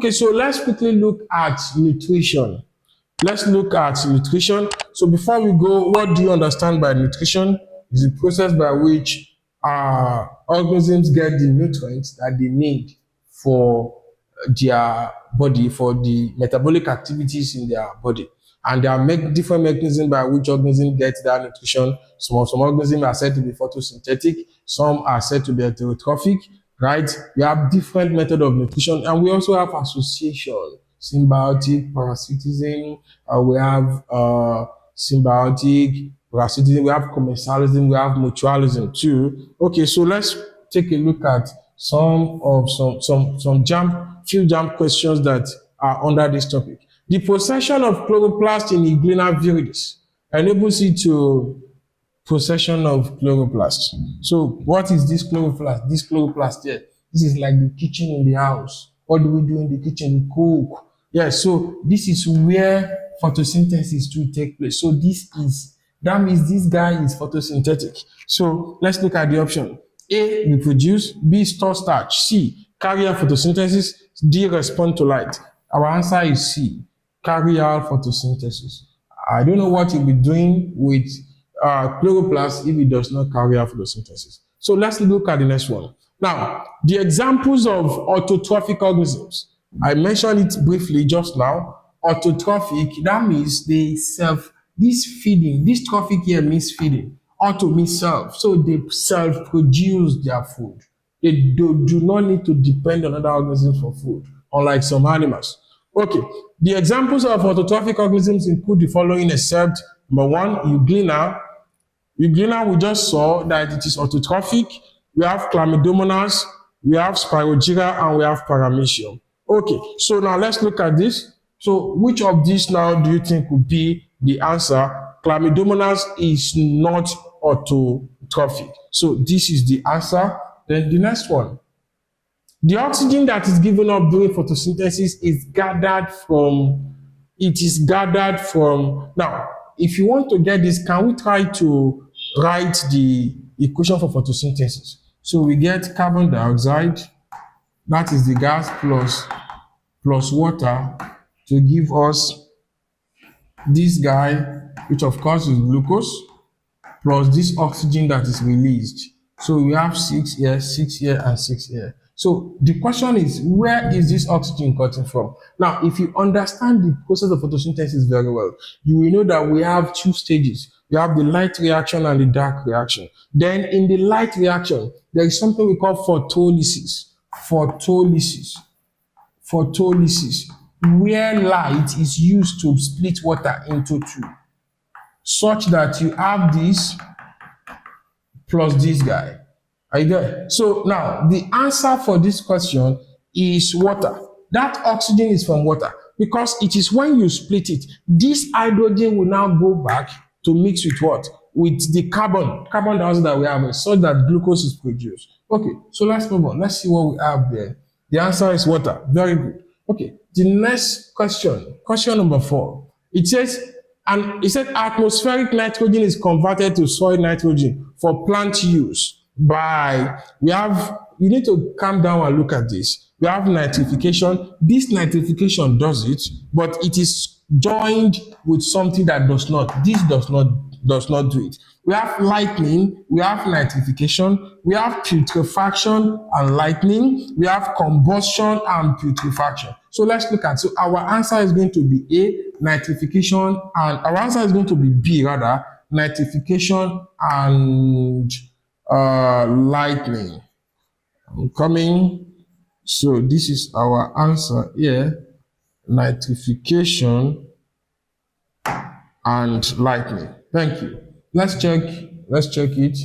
Okay, so let's quickly look at nutrition. Let's look at nutrition. So before we go, what do you understand by nutrition? It's the process by which organisms get the nutrients that they need for their body, for the metabolic activities in their body. And there are different mechanisms by which organisms get that nutrition. Some organisms are said to be photosynthetic, some are said to be heterotrophic, right? We have different methods of nutrition, and we also have association, symbiotic, parasitism, we have symbiotic, parasitism, we have commensalism, we have mutualism too. Okay, so let's take a look at some few JAMB questions that are under this topic. The possession of chloroplast in Euglena viridis enables it to possession of chloroplast. So what is this chloroplast? This chloroplast here, this is like the kitchen in the house. What do we do in the kitchen? We cook. Yeah, so this is where photosynthesis will take place. So that means this guy is photosynthetic. So let's look at the option. A, reproduce. B, store starch. C, carry out photosynthesis. D, respond to light. Our answer is C, carry out photosynthesis. I don't know what you'll be doing with chloroplast if it does not carry out photosynthesis. So let's look at the next one. Now, the examples of autotrophic organisms. I mentioned it briefly just now. Autotrophic, that means they feeding. This trophic here means feeding. Auto means self. So they self-produce their food. They do not need to depend on other organisms for food, unlike some animals. Okay, the examples of autotrophic organisms include the following except number one, Euglena. Euglena, we just saw that it is autotrophic. We have Chlamydomonas, we have Spirogyra, and we have Paramecium. Okay, so now let's look at this. So which of these now do you think would be the answer? Chlamydomonas is not autotrophic. So this is the answer. Then the next one. The oxygen that is given up during photosynthesis is gathered from, now, if you want to get this, can we try to write the equation for photosynthesis? So we get carbon dioxide, that is the gas plus water to give us this guy, which of course is glucose, plus this oxygen that is released. So we have 6 here, 6 here, and 6 here. So the question is, where is this oxygen coming from? Now, if you understand the process of photosynthesis very well, you will know that we have two stages. We have the light reaction and the dark reaction. Then in the light reaction, there is something we call photolysis. Photolysis, where light is used to split water into two, such that you have this plus this guy. Are you there? So now the answer for this question is water. That oxygen is from water because it is when you split it, this hydrogen will now go back to mix with what? With the carbon dioxide that we have, so that glucose is produced. Okay, so let's move on. Let's see what we have there. The answer is water. Very good. Okay, the next question number 4. It says, atmospheric nitrogen is converted to soil nitrogen for plant use by, you need to calm down and look at this. We have nitrification. This nitrification does it, but it is joined with something that does not. This does not do it. We have lightning, we have nitrification, we have putrefaction and lightning, we have combustion and putrefaction. So let's look at, so our answer is going to be A, nitrification, and our answer is going to be B, rather, nitrification and lightning. I'm coming. So this is our answer here, nitrification and lightning. Thank you. Let's check it.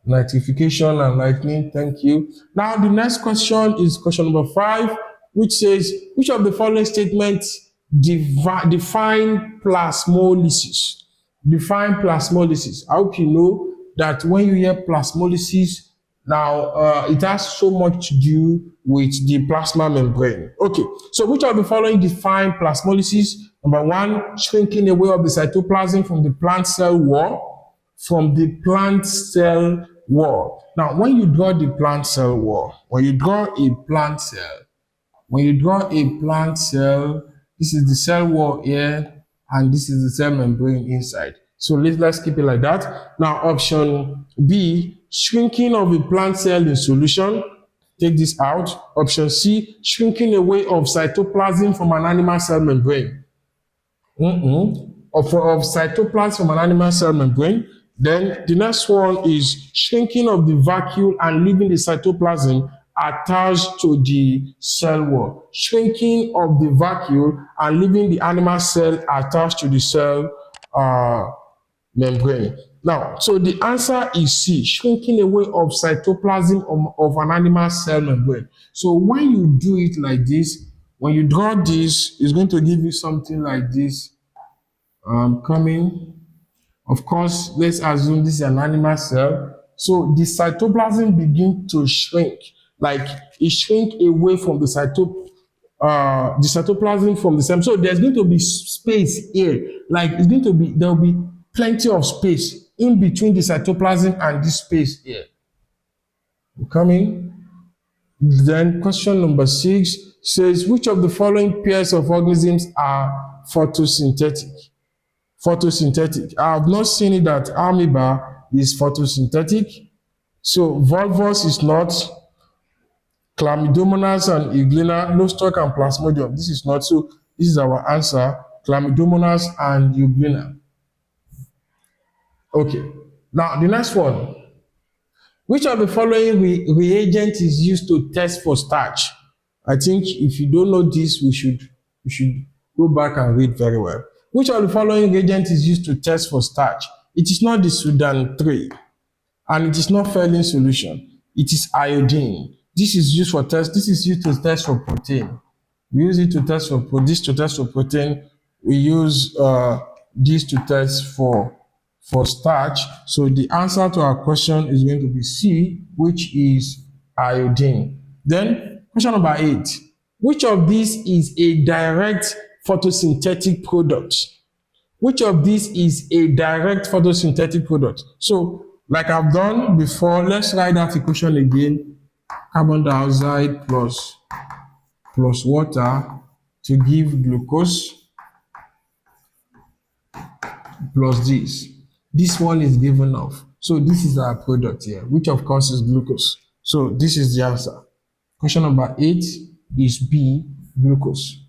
Nitrification and lightning. Thank you. Now the next question is question number 5, which says, which of the following statements define plasmolysis? Define plasmolysis. I hope you know that when you hear plasmolysis, now it has so much to do with the plasma membrane. Okay, so which of the following define plasmolysis? Number 1, shrinking away of the cytoplasm from the plant cell wall. Now, when you draw the plant cell wall, when you draw a plant cell, When you draw a plant cell, this is the cell wall here, and this is the cell membrane inside. So let's keep it like that. Now, option B, shrinking of a plant cell in solution. Take this out. Option C, shrinking away of cytoplasm from an animal cell membrane. Of cytoplasm from an animal cell membrane. Then the next one is shrinking of the vacuole and leaving the cytoplasm attached to the cell wall. Shrinking of the vacuole and leaving the animal cell attached to the cell membrane. Now, so the answer is C, shrinking away of cytoplasm of an animal cell membrane. So when you do it like this, when you draw this, it's going to give you something like this. Coming. Of course, let's assume this is an animal cell. So the cytoplasm begins to shrink, like it shrink away from the cytoplasm from the cell. So there's going to be space here, like it's going to be, there will be plenty of space in between the cytoplasm and this space here. Coming. Then question number 6 says, which of the following pairs of organisms are photosynthetic? Photosynthetic. I have not seen it that amoeba is photosynthetic. So volvulus is not. Chlamydomonas and euglena, nostoc and plasmodium. This is not. So this is our answer. Chlamydomonas and euglena. Okay. Now the next one. Which of the following reagent is used to test for starch? I think if you don't know this, we should go back and read very well. Which of the following reagent is used to test for starch? It is not the Sudan 3, and it is not Ferlin solution. It is iodine. This is used for test. This is used to test for protein. We use it to test for protein. We use this to test for starch. So the answer to our question is going to be C, which is iodine. Then question number 8. Which of these is a direct photosynthetic product? Which of these is a direct photosynthetic product? So like I've done before, let's write that equation again. Carbon dioxide plus water to give glucose plus this. This one is given off. So this is our product here, which of course is glucose. So this is the answer. Question number 8 is B, glucose.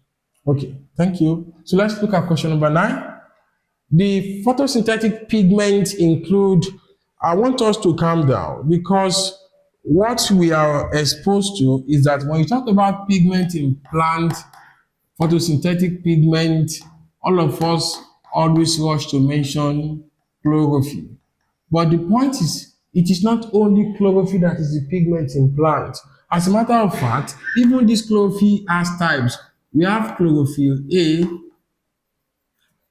Okay, thank you. So let's look at question number 9. The photosynthetic pigments include, I want us to calm down because what we are exposed to is that when you talk about pigment in plant, photosynthetic pigment, all of us always rush to mention chlorophyll. But the point is, it is not only chlorophyll that is the pigment in plant. As a matter of fact, even this chlorophyll has types. We have chlorophyll A,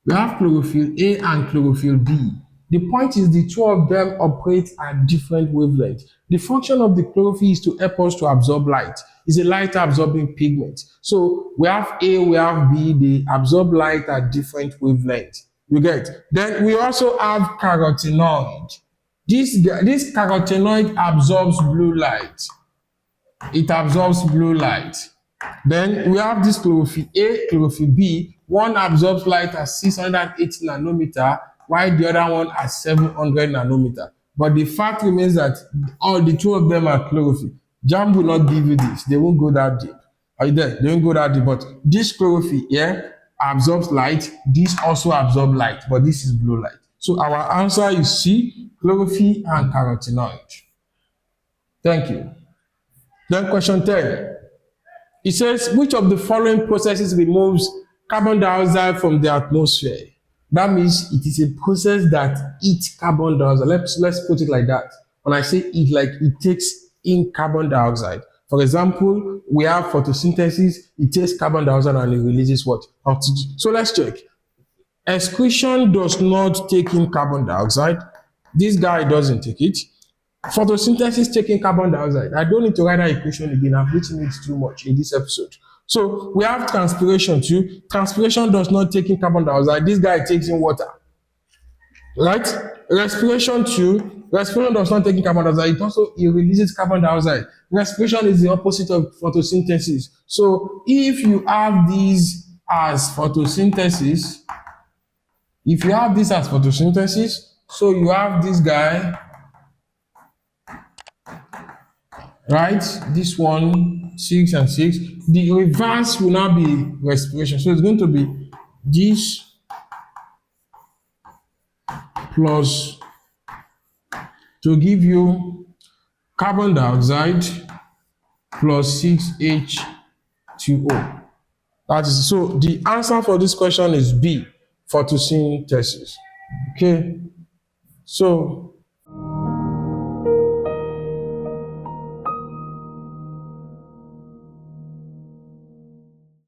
and chlorophyll B. The point is the two of them operate at different wavelengths. The function of the chlorophyll is to help us to absorb light. It's a light absorbing pigment. So we have A, we have B, they absorb light at different wavelengths. You get? Then we also have carotenoid. This carotenoid absorbs blue light. It absorbs blue light. Then we have this chlorophyll A, chlorophyll B. One absorbs light at 680 nanometer, while the other one at 700 nanometer. But the fact remains that all the two of them are chlorophyll. JAMB will not give you this. They won't go that deep. Are you there? They won't go that deep. But this chlorophyll here absorbs light. This also absorbs light, but this is blue light. So our answer is C, chlorophyll and carotenoid. Thank you. Then question 10. It says, which of the following processes removes carbon dioxide from the atmosphere? That means it is a process that eats carbon dioxide. Let's put it like that. When I say eat, like it takes in carbon dioxide. For example, we have photosynthesis. It takes carbon dioxide and it releases what? Oxygen. So let's check. Excretion does not take in carbon dioxide. This guy doesn't take it. Photosynthesis taking carbon dioxide. I don't need to write that equation again. I've written it too much in this episode. So we have transpiration too. Transpiration does not take in carbon dioxide. This guy takes in water. right? Respiration too. Respiration does not take in carbon dioxide. It releases carbon dioxide. Respiration is the opposite of photosynthesis. So if you have these as photosynthesis, so you have this guy, right? This one, 6 and 6. The reverse will now be respiration. So it's going to be this plus to give you carbon dioxide plus 6H2O. That is, so the answer for this question is B, photosynthesis. Okay, so